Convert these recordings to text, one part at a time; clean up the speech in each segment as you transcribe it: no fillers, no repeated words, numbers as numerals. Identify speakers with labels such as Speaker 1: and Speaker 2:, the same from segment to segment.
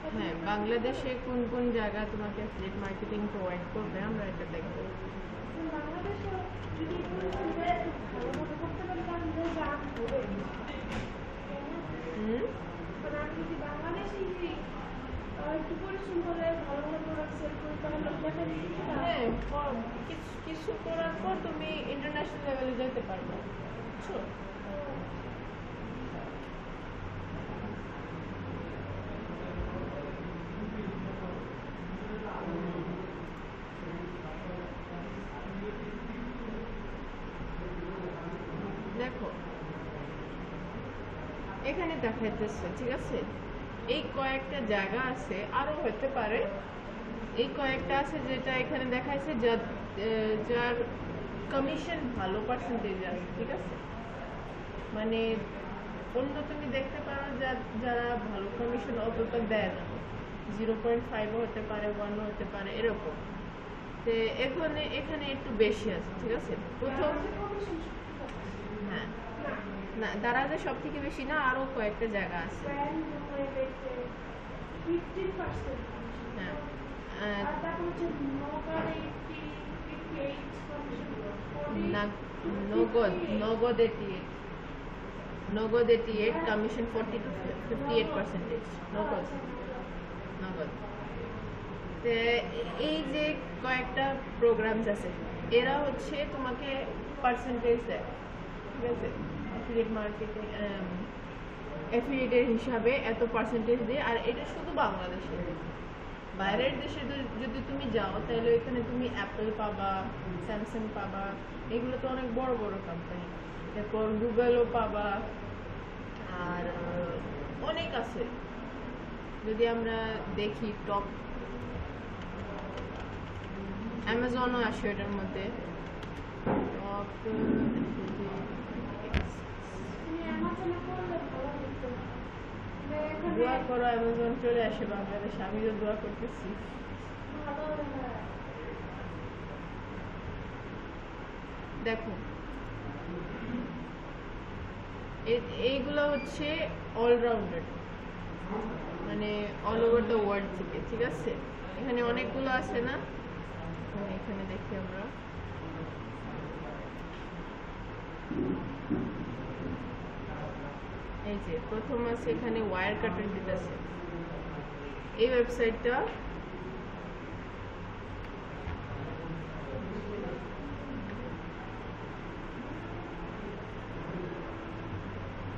Speaker 1: হ্যাঁ, বাংলাদেশে কোন কোন জায়গা তোমাকে অ্যাফিলিয়েট মার্কেটিং প্রোভাইড করবে আমরা এটা দেখব।
Speaker 2: বাংলাদেশে যদি ভালোভাবে করতে পারি তাহলে লাভ হবে। মানে আমি যদি বাংলাদেশে একটু পরিশ্রম করে ভালো ভালো প্রোডাক্ট সেল করি তাহলে দেখা দিচ্ছি।
Speaker 1: হ্যাঁ, কিছু করার পর তুমি ইন্টারন্যাশনাল লেভেলে যেতে পারবে, বুঝছো? দেখো এখানে দেখাইতেছে, ঠিক আছে, এই কয়েকটা জায়গা আছে, আরো হতে পারে, এই কয়েকটা আছে যেটা এখানে দেখাইছে যার কমিশন ভালো পার্সেন্টেজ আছে, ঠিক আছে। মানে অন্য তুমি দেখতে পারো যারা ভালো কমিশন অতটা দেয় না, 0.5 হতে পারে, 1 হতে পারে, এরকম। তো এখানে একটু বেশি আছে, ঠিক আছে। প্রথম হ্যাঁ, না দারাজে সব থেকে বেশি না, আরো কয়েকটা জায়গা আছে। নগদ 88, নগদ 88, কমিশন 40 to 58%। নগদ নগদ। এই যে কয়েকটা প্রোগ্রামস আছে, এরা হচ্ছে তোমাকে পার্সেন্টেজ দেয়, ঠিক আছে। অ্যাফিলিয়েট মার্কেটিং অ্যাফিলিয়েটের হিসাবে এত পার্সেন্টেজ দিয়ে, আর এটা শুধু বাংলাদেশে। বাইরের দেশে যদি তুমি যাও তাহলে এখানে তুমি অ্যাপল পাবা, স্যামসাং পাবা, এগুলো তো অনেক বড় বড় কোম্পানি। তারপর গুগলও পাবা, আর অনেক আছে। যদি আমরা দেখি টপ, অ্যামাজনও আসে এটার মধ্যে। টপ দোয়া করো অ্যামাজন চলে আসে বাংলাদেশে, আমি তো দোয়া করতেছি। দেখো এইগুলো হচ্ছে অলরাউন্ডার, মানে অল ওভার দ্য ওয়ার্ল্ড থেকে, ঠিক আছে। এখানে অনেকগুলো আছে না, এখানে দেখি আমরা। এই যে প্রথম আছে এখানে ওয়্যার কাটার দিতেছে, এই ওয়েবসাইটটা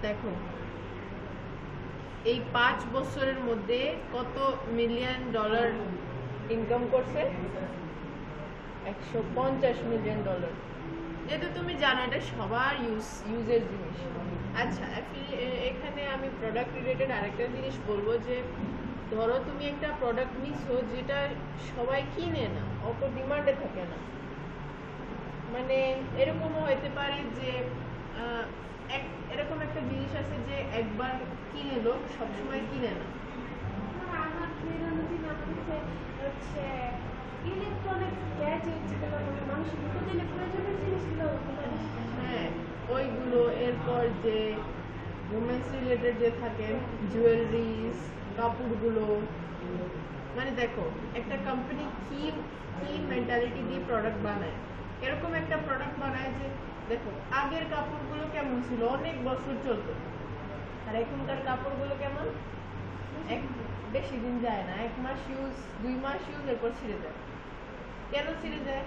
Speaker 1: দেখো এই 5 বছরের মধ্যে কত মিলিয়ন ডলার ইনকাম করছে, 150 মিলিয়ন ডলার। যেহেতু তুমি জানো এটা সবার ইউজের জিনিস। আচ্ছা, এখানে আমি প্রোডাক্ট রিলেটেড আরেকটা জিনিস বলবো, যে ধরো তুমি একটা প্রোডাক্ট নিছো যেটা সবাই কিনে না, অত ডিমান্ডে থাকে না। মানে এরকমও হতে পারে যে এরকম একটা জিনিস আছে যে একবার কিনে লোক সবসময় কিনে না।
Speaker 2: আমার দৈনন্দিন হচ্ছে ইলেকট্রনিক্স গ্যাজেট, যেগুলো মানুষের নিত্যদিনের প্রয়োজনীয় জিনিসগুলো।
Speaker 1: হ্যাঁ, ওইগুলো। এরপর যে উমেন্স রিলেটেড যে থাকে, জুয়েলারিজ, কাপড়গুলো। মানে দেখো একটা কোম্পানি কি কি মেন্টালিটি দিয়ে প্রোডাক্ট বানায়, এরকম একটা প্রোডাক্ট বানায় যে দেখো আগের কাপড়গুলো কেমন ছিল, অনেক বছর চলতো, আর এখনকার কাপড়গুলো কেমন, বেশি দিন যায় না, 1 মাস ইউজ, 2 মাস ইউজ, এরপর ছিঁড়ে যায়। কেন ছিঁড়ে যায়?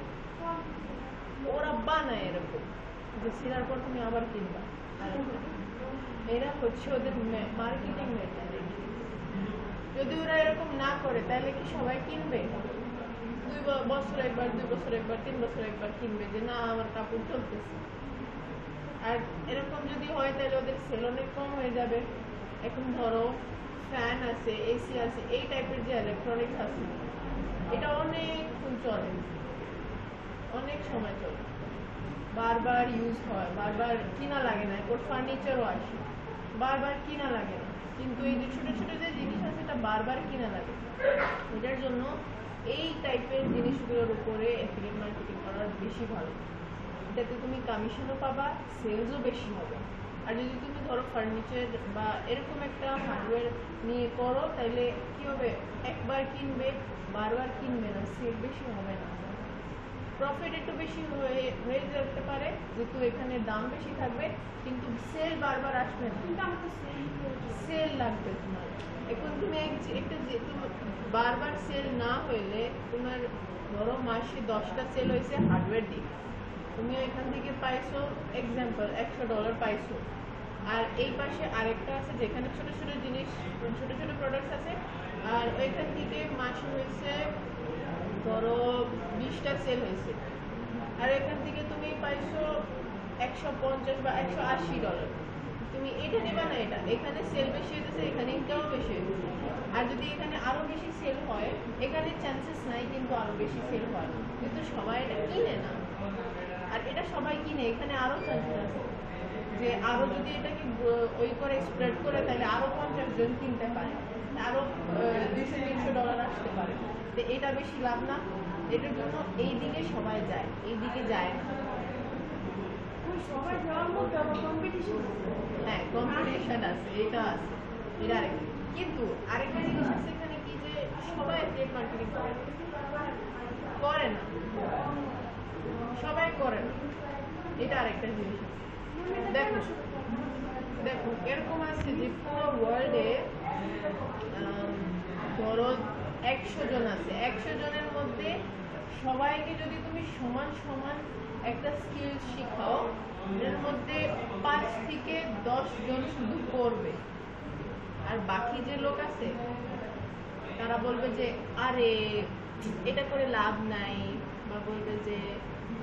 Speaker 1: ওরা বানায় এরকম যে ছিঁড়ার পর তুমি আবার কিনবা। এরা হচ্ছে ওদের মার্কেটিং মেন্টালিটি। যদি ওরা এরকম না করে তাহলে কি সবাই কিনবে? 2 বছর একবার, 2 বছর একবার, 3 বছর একবার কিনবে যে না আমার কাপড় চলতেছে। আর এরকম যদি হয় তাহলে ওদের সেল অনেক কম হয়ে যাবে। এখন ধরো ফ্যান আছে, এসি আছে, এই টাইপের যে ইলেকট্রনিক্স আছে, এটা অনেকক্ষণ চলে, অনেক সময় চলে, বারবার ইউজ হয়, বারবার কিনা লাগে না। এরপর ফার্নিচারও আসে, বারবার কিনা লাগে না। কিন্তু এই যে ছোট ছোট যে জিনিস আছে এটা বারবার কিনা লাগে। এটার জন্য এই টাইপের জিনিসগুলোর উপরে অ্যাফিলিয়েট মার্কেটিং করা বেশি ভালো। এটাতে তুমি কমিশনও পাবা, সেলসও বেশি হবে। আর যদি তুমি ধরো ফার্নিচার বা এরকম একটা হার্ডওয়্যার নিয়ে করো, তাহলে কি হবে, একবার কিনবে বারবার কিনবে না, সেল বেশি হবে না, প্রফিট একটু বেশি হয়ে হয়ে যেতে পারে যেহেতু এখানে দাম বেশি থাকবে, কিন্তু সেল বারবার আসবে না।
Speaker 2: কিন্তু আমার তো
Speaker 1: সেল লাগবে তোমার। এখন তুমি একটা বারবার সেল না হইলে তোমার ধরো মাসে 10টা সেল হয়েছে হার্ডওয়্যার দিয়ে, তুমি এখান থেকে পাইছো এক্সাম্পল $100 পাইছো, আর এই পাশে আরেকটা আছে যেখানে ছোট ছোট জিনিস, ছোট ছোট প্রোডাক্টস আছে, আর ওইখান থেকে মাসে হয়েছে ধরো 20টা সেল হয়েছে, আর এখান থেকে তুমি পাইছো 150 বা $180, তুমি এটা নেবা না, এটা এখানে সেল বেশি হয়েছে, এখানে ইনকাম বেশি হয়েছে। আর যদি এখানে আরো বেশি সেল হয়, এখানে চান্সেস নাই কিন্তু আরো বেশি সেল হয়, কিন্তু সবাই এটা কিনে না, আর এটা সবাই কিনে, এখানে আরো চান্সেস আছে যে আরো যদি এটাকে ওই করে স্প্রেড করে তাহলে আরো 50 জন কিনতে পারে, আরো $200-300 আসতে পারে, তো এটা বেশি লাভ না। এটার জন্য এই দিকে সবাই যায়, এই দিকে যায় না।
Speaker 2: ওই সবাই যাওয়ার মধ্যে আবার কম্পিটিশন আছে।
Speaker 1: হ্যাঁ, কম্পিটিশন আছে, এটা আছে, এটা আরেকটা। কিন্তু আরেকটা জিনিস আছে এখানে কি, যে সবাই ট্রেড মার্কেটিং করে না, সবাই করে না, এটা আরেকটা জিনিস আছে। দেখো দেখো এরকম আছে যে পুরো ওয়ার্ল্ডে ধরো 100 জন আছে, 100 জনের মধ্যে সবাইকে যদি তুমি সমান সমান একটা স্কিল শিখাও, এর মধ্যে 5 থেকে 10 জন শুধু করবে, আর বাকি যে লোক আছে তারা বলবে যে আরে এটা করে লাভ নাই, বা বলবে যে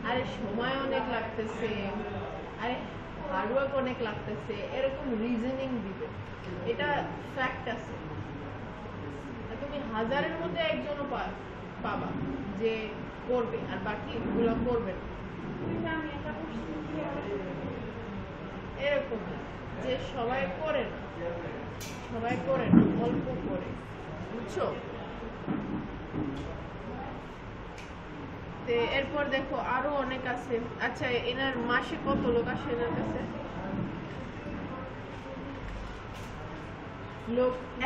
Speaker 1: আরে সময় অনেক লাগতেছে, আরে হার্ডওয়ার্ক অনেক লাগতেছে, এরকম রিজনিং দিবে। এটা ফ্যাক্ট আছে। তুমি 1000-এর মধ্যে একজনও পাবা যে করবে, আর বাকি গুলো করবে না।
Speaker 2: কিন্তু আমি এটা করছি কি হবে?
Speaker 1: এরকম না যে সবাই করে না, সবাই করে না, অল্প করে, বুঝছো? এরপর দেখো আরো অনেক আছে। আচ্ছা, এনার মাসে কত লোক আসে এনার কাছে?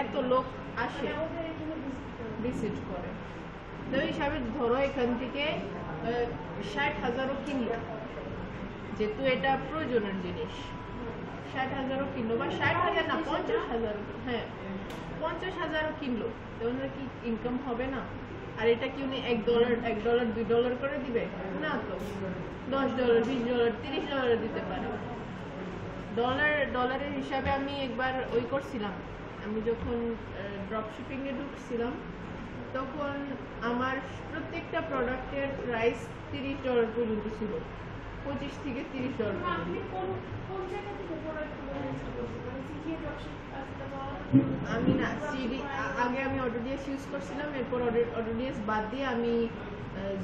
Speaker 1: এত লোক আসে,
Speaker 2: ওদের এখানে
Speaker 1: ভিজিট করে, তো এই হিসাবে ধরো এখান থেকে 60,000ও কিনলো, যেহেতু এটা প্রয়োজনের জিনিস, 60,000ও কিনলো, বা 60,000 না 50,000, হ্যাঁ 50,000ও কিনলো, তো ওনার কি ইনকাম হবে না? আর এটা কি উনি $1, $2 করে দিবে না, তো $10, $20, $30 দিতে পারে। ডলারের হিসাবে আমি একবার ওই করছিলাম, আমি যখন ড্রপশিপিং এ ঢুকছিলাম তখন আমার প্রত্যেকটা প্রোডাক্টের প্রাইস $30 পর্যন্ত ছিল, 25 থেকে $30।
Speaker 2: আপনি কোন কোন জায়গা থেকে প্রোডাক্ট মানে সিজিএ ড্রপশিপ আসলে
Speaker 1: আমি না সিডি, আগে আমি অটোডিএস ইউজ করছিলাম, এরপর অটোডিএস বাদ দিয়ে আমি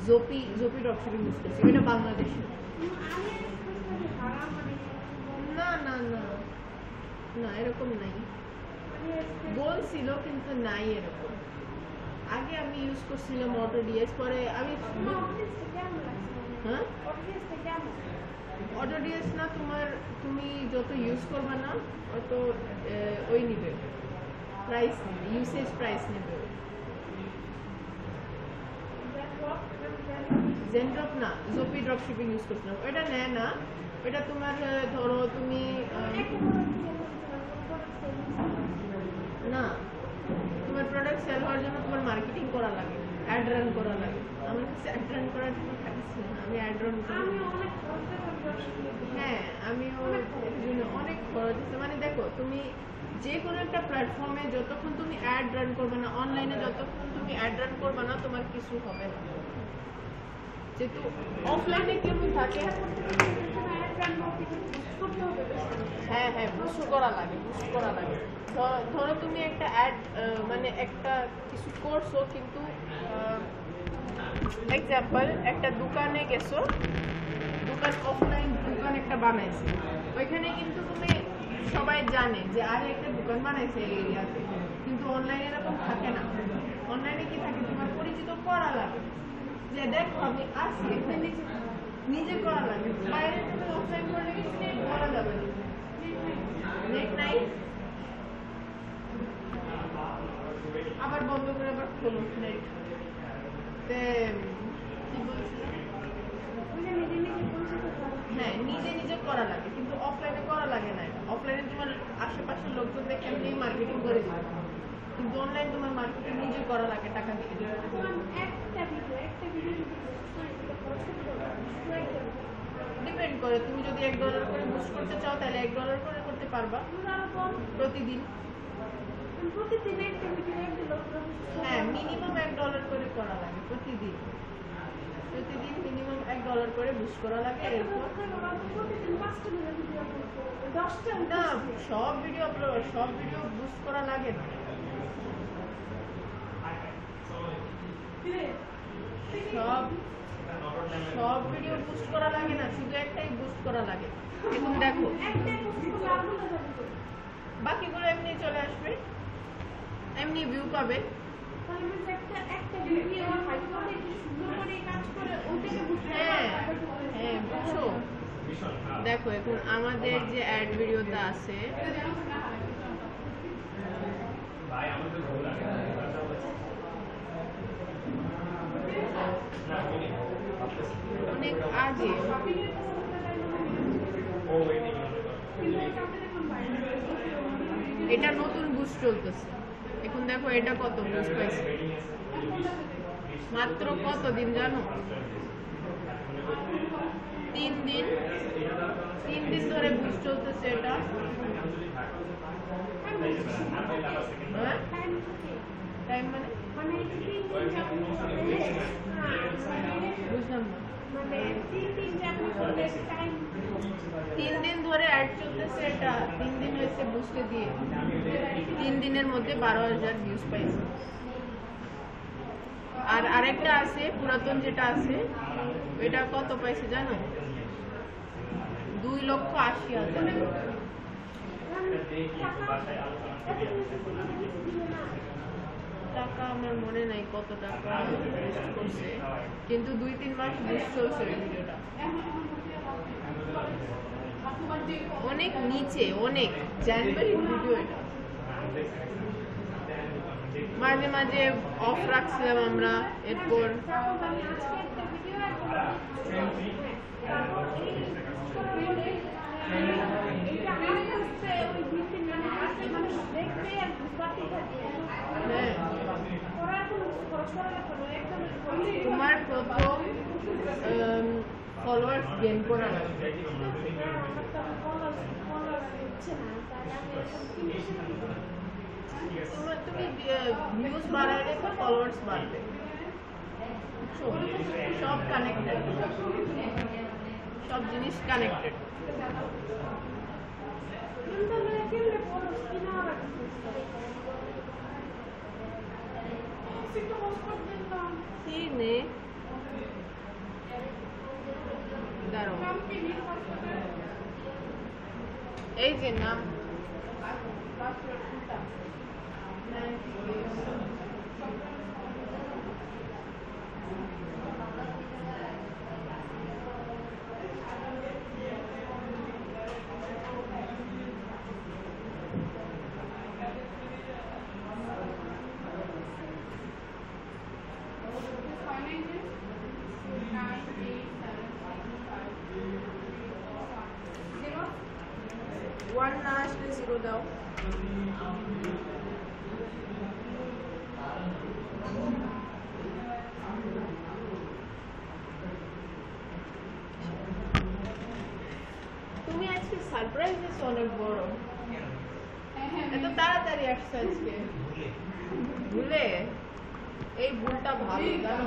Speaker 1: জোপি ড্রপশিপিং ইউজ করছি, এটা বাংলাদেশে।
Speaker 2: আমি হারাম মানে
Speaker 1: না না না না, এরকম নাই, বলছিল কিন্তু নাই এরকম। আগে আমি ইউজ করছিলাম অটোডিএস, পরে আমি হ্যাঁ অটোডিএস না, তুমি যত ইউজ করবে না অত ওই নিবে, প্রাইস নেবে, ইউসেজ প্রাইস নেবে। জেনড্রপ না, জোপি ড্রপশিপিং ইউজ করছিলাম, ওটা নেয় না, ওটা তোমার ধরো তুমি না, তোমার প্রোডাক্ট সেল হওয়ার জন্য তোমার মার্কেটিং করা লাগে, অ্যাড রান করা লাগে। আমার কাছে অ্যাড রান করার জন্য থাকছে না, আমি অ্যাড রান করি। হ্যাঁ, আমিও এর জন্য অনেক খরচ আছে। মানে দেখো, তুমি যে কোনো একটা প্ল্যাটফর্মে যতক্ষণ তুমি অ্যাড রান করবে না, অনলাইনে যতক্ষণ তুমি অ্যাড রান করবে না, তোমার কিছু হবে না। যেহেতু অফলাইনে কেমন থাকে, হ্যাঁ হ্যাঁ, বুস্ট করা লাগে, বুস্ট করা লাগে। ধরো তুমি একটা অ্যাড মানে একটা কিছু করছো, কিন্তু এক্সাম্পল একটা দোকানে গেছো, দোকান অফলাইন দোকান একটা বানাইছে, ওইখানে কিন্তু তুমি সবাই জানে যে আরে একটা দোকান বানাইছে এই এরিয়াতে, কিন্তু অনলাইনে এরকম থাকে না। অনলাইনে কি থাকে, তোমার পরিচিত করা লাগে, যে দেখো আমি আসি এখানে, নিজে করা লাগে, বাইরে তুমি অফলাইন করলে কিছু করা যাবে না। নেট নাই, আবার বন্ধ করে আবার খোলো নেট। কি বলছিলাম? হ্যাঁ, নিজে নিজে করা লাগে, কিন্তু অফলাইনে করা লাগে না। অফলাইনে তোমার আশেপাশের লোকজন দেখে এমনি মার্কেটিং করে দিবে, কিন্তু অনলাইন তোমার মার্কেটিং নিজে করা লাগে টাকা দিয়ে। ডিপেন্ড করে, তুমি যদি $1 করে বুস্ট করতে চাও তাহলে $1 করে করতে পারবা প্রতিদিন। হ্যাঁ, মিনিমাম $1 করে করা লাগে প্রতিদিন। প্রতিদিন মিনিমাম $1 করে বুস্ট করা লাগে। এরপর না, সব ভিডিও বুস্ট করা লাগে না। সব ভিডিও বুস্ট করা লাগে না, শুধু একটাই বুস্ট করা লাগে। এখন দেখো বাকিগুলো এমনি চলে আসবে, এমনি ভিউ পাবে। হ্যাঁ হ্যাঁ, বুঝছো? দেখো এখন আমাদের যে অ্যাড ভিডিওটা আছে, অনেক আগে, এটা নতুন বুস্ট চলতেছে এখন। দেখো এটা কত বুস্ট পাইছে মাত্র কতদিন জানো? 3 দিন। 3 দিন ধরে বুস্ট চলতেছে এটা। টাইম মানে বুঝলাম না। 3 দিন ধরে অ্যাড চলতেছে এটা। 3 দিন হয়েছে বুস্টে দিয়ে। 3 দিনের মধ্যে 12,000 ভিউজ পাইছে। আর আরেকটা আছে পুরাতন যেটা আছে, এটা কত পাইছে জানো? 2,80,000 টাকা। আমার মনে নাই কত টাকা বুস্ট করছে, কিন্তু 2-3 মাস বুস্ট চলছে ভিডিওটা। অনেক নিচে, অনেক জানুয়ারির ভিডিও এটা। মাঝে মাঝে অফ রাখছিলাম আমরা। এরপর তোমার প্রথম ফলোয়ার্স গেইন করা লাগবে। তুমি ভিউজ বাড়াইলে তো ফলোয়ার্স বাড়বে। সব কানেক্টেড, সব জিনিস কানেক্টেড। এই যে নাম one না আসলে 0 দাও। তুমি আজকে সারপ্রাইজ দিছো অনেক বড়। এত তাড়াতাড়ি আসছে আজকে। ভুলে? এই ভুলটা ভালো জানো।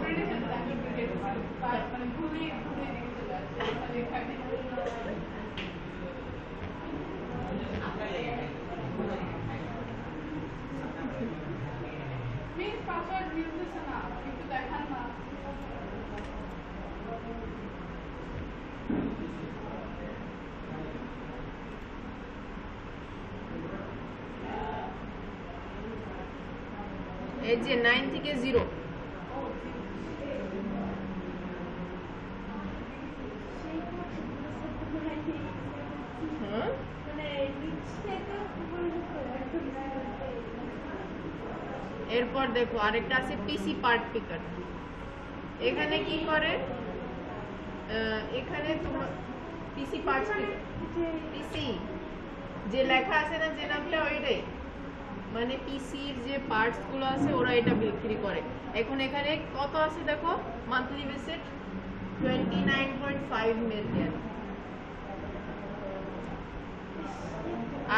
Speaker 1: এই যে 9 থেকে 0। হ্যাঁ এরপর দেখো আরেকটা আছে পিসি পার্ট পিকার। এখানে কি করে, এখানে তোমার পিসি পার্টস পিসি যে লেখা আছে না যে নামটা ওইটাই, মানে পিসির যে পার্টস গুলো আছে ওরা এটা বিক্রি করে। এখন এখানে কত আছে দেখো, মান্থলি ভিজিট 29.5 মিলিয়ন।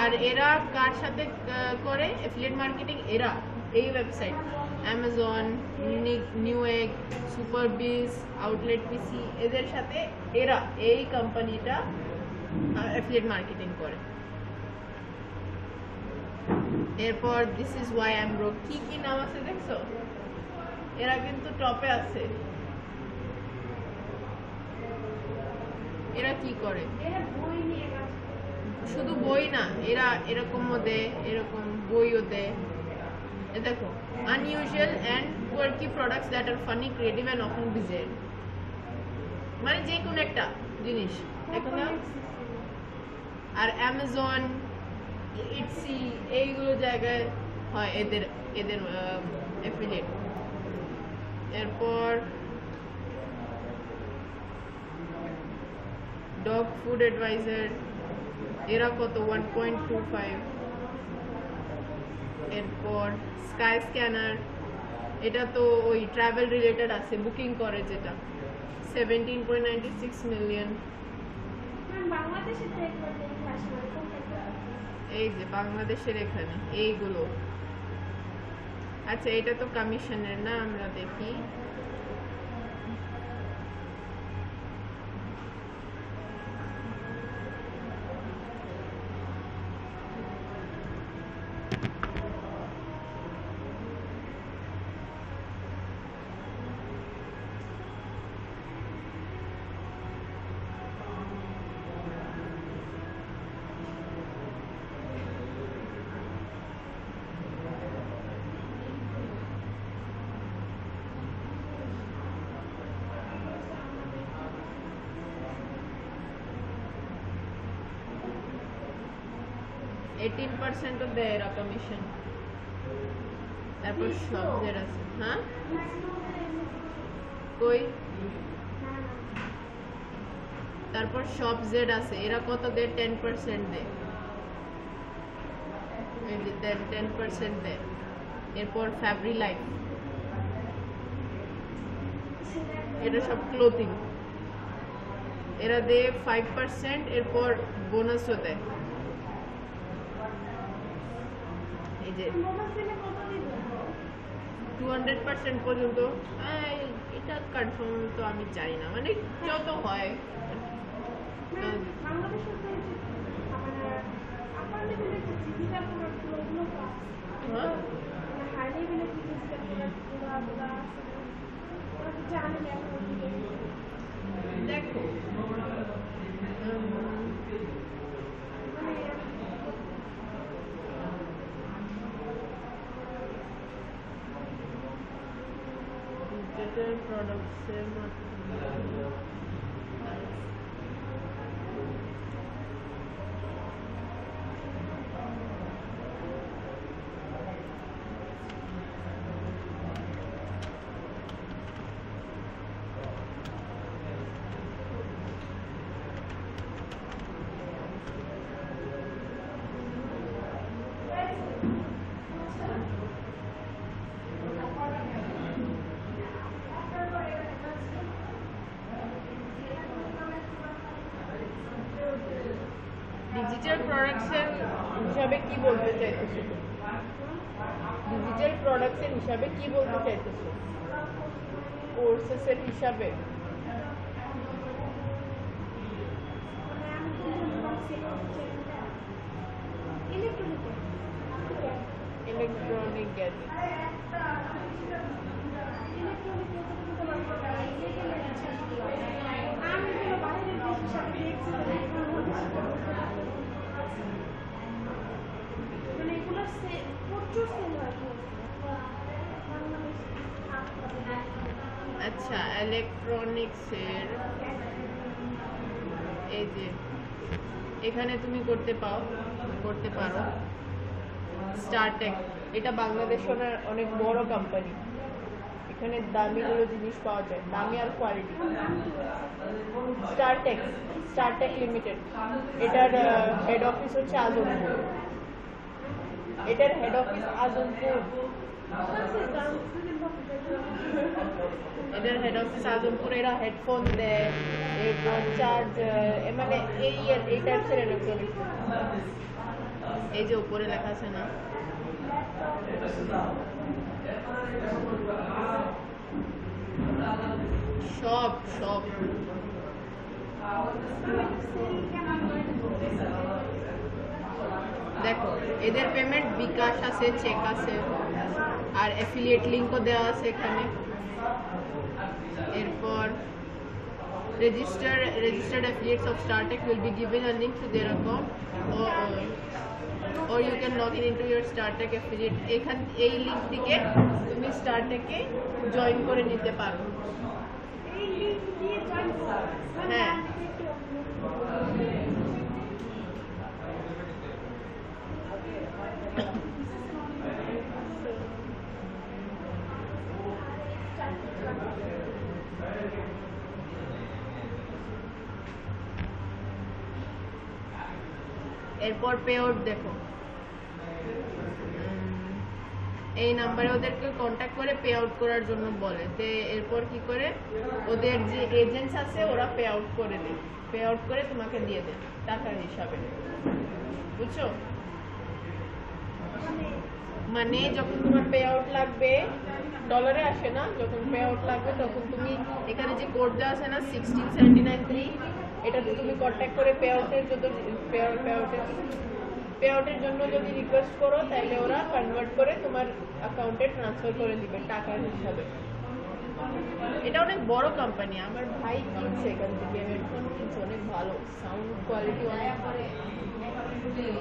Speaker 1: আর এরা কার সাথে করে এফিলিয়েট মার্কেটিং? এরা এই ওয়েবসাইট অ্যামাজন, নিউএগ, সুপারবিজ, আউটলেট পিসি, এদের সাথে এরা এই কোম্পানিটা এফিলিয়েট মার্কেটিং করে। এরপর this is Y I am broke, কি কি নাম আছে দেখছো? এরা কিন্তু টপে আছে। এরা কি করে? শুধু বই না, এরা এরকমও দেয়, এরকম বইও দেয়। দেখো unusual and quirky products that are funny, creative and often bizarre, মানে যে কোনো একটা জিনিস এখন না। আর অ্যামাজন, ইটসি, এইগুলো জায়গায় হয় এদের অ্যাফিলিয়েট। এরপর ডগ ফুড অ্যাডভাইজার, এরা কত 1.25। এরপর স্কাই স্ক্যানার, এটা তো ওই ট্রাভেল রিলেটেড আছে, বুকিং করে যেটা, 17.96 মিলিয়ন। এই যে বাংলাদেশের এখানে এইগুলো। আচ্ছা এটা তো কমিশনের না, আমরা দেখি। এইটিন পার্সেন্টও দেয় এরা কমিশন। তারপর সব জেড আছে, হ্যাঁ কই, তারপর সব জেড আছে, এরা কত দেয়? 10% দেয়, 10% দেয়। এরপর ফ্যাব্রি লাইফ, এটা সব ক্লোথিং, এরা দেয় 5%। এরপর বোনাসও দেয়, এই যে 200% পর্যন্ত। এটা কনফার্ম তো আমি জানি না, মানে যত হয়। দেখো প্রোডাক্টসের ডিজিটাল প্রোডাক্টসের হিসাবে কি বলতে চাইতেছো? ডিজিটাল প্রোডাক্টসের হিসাবে কি বলতে চাইতেছো? কোর্সেসের হিসাবে? ইলেকট্রনিক গ্যাজেট, আচ্ছা ইলেকট্রনিক্সের এই যে এখানে তুমি করতে পারো স্টারটেক, এটা বাংলাদেশের অনেক বড় কোম্পানি। এখানে দামিগুলো জিনিস পাওয়া যায়, দামি আর কোয়ালিটি। স্টারটেক, স্টারটেক লিমিটেড, এটার হেড অফিস হচ্ছে আজমপুর। এটার হেড অফিস আজমপুর। এদের হেড অফিস আজমপুর। এরা হেডফোন দেয়, এরপর চার্জ, মানে এই টাইপসের ইলেকট্রনিক্স। এই যে উপরে লেখা আছে না, সব সব দেখো, এদের পেমেন্ট বিকাশ আছে, চেক আছে, আর অ্যাফিলিয়েট লিংকও দেওয়া আছে এখানে। এরপর registered affiliates of StarTech will be given a link to their account, or you can log in into your StarTech affiliate. এই লিংক থেকে তুমি StarTech এ জয়েন করে নিতে পারো।
Speaker 2: এই লিংক দিয়ে জয়েন করো।
Speaker 1: হ্যাঁ। এরপর পে আউট দেখো, এই নাম্বারে ওদেরকে কন্ট্যাক্ট করে পে আউট করার জন্য বলে। তো এরপর কি করে ওদের যে এজেন্টস আছে ওরা পে আউট করে দেয়, পে আউট করে তোমাকে দিয়ে দেয় টাকার হিসাবে, বুঝছো? মানে যখন তোমার পে আউট লাগবে, ডলারে আসে না, যখন পে আউট লাগবে তখন তুমি এখানে যে কোড দেওয়া আছে না 16793, এটাতে তুমি কন্ট্যাক্ট করে পে আউটের জন্য যদি রিকোয়েস্ট করো, তাহলে ওরা কনভার্ট করে তোমার অ্যাকাউন্টে ট্রান্সফার করে দিবে টাকার হিসাবে। এটা অনেক বড় কোম্পানি, আমার ভাই কিনছে এখান থেকে, হেডফোন কিনছে, অনেক ভালো সাউন্ড কোয়ালিটি, অনেক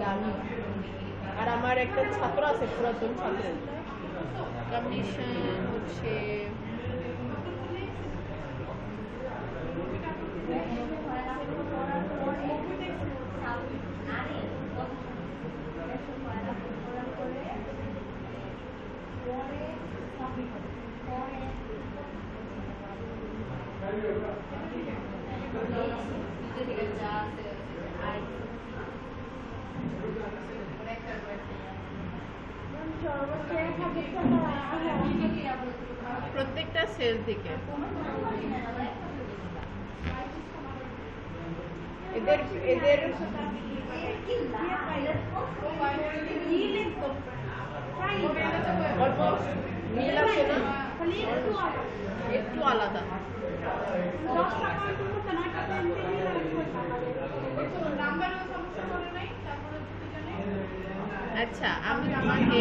Speaker 1: দামি। আর আমার একটা ছাত্র আছে, পুরাতন ছাত্র। কমিশন হচ্ছে প্রত্যেকটা সেল থেকে। এদের অলমোস্ট মিল আছে না, একটু আলাদা। আচ্ছা, আমি তোমাকে